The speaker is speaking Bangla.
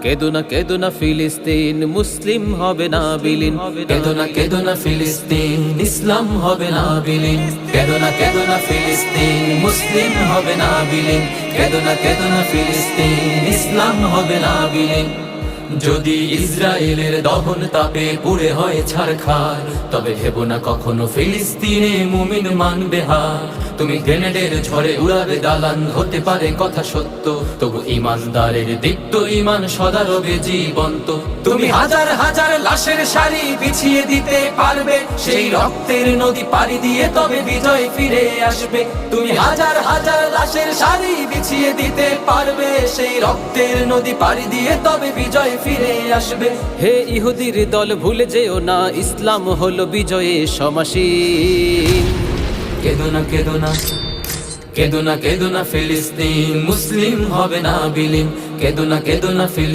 কেদো না ফিলিস্তিন, মুসলিম হবে না বিলীন। কেদো না ফিলিস্তিন, ইসলাম হবে না বিলীন। কেদো না ফিলিস্তিন, মুসলিম হবে না বিলীন। কেদো না ফিলিস্তিন, ইসলাম হবে না বিলীন। যদি ইসরায়েলের দহন তাপে পুড়ে হয় ছারখার, তবে ভেবো না কখনো ফিলিস্তিনে মুমিন মানবে হার। তুমি গ্রেনেডের ঝড়ে উড়াবে দালান, হতে পারে কথা সত্য, তবু ইমানদারের দীপ্ত ইমান সদা রবে জীবন্ত। তুমি হাজার হাজার লাশের সারি বিছিয়ে দিতে পারবে, সেই রক্তের নদী পাড়ি দিয়ে তবে বিজয় ফিরে আসবে। তুমি হাজার হাজার লাশের সারি বিছিয়ে দিতে পারবে, সেই রক্তের নদী পাড়ি দিয়ে তবে বিজয় ফিরে আসবে। হে ইহুদির দল ভুলে যেও না, ইসলাম হলো বিজয়ে সমাসীন। কেদো না ফিলিস্তিন, মুসলিম হবে না বিলীন। কেদো না ফিলিস্তিন।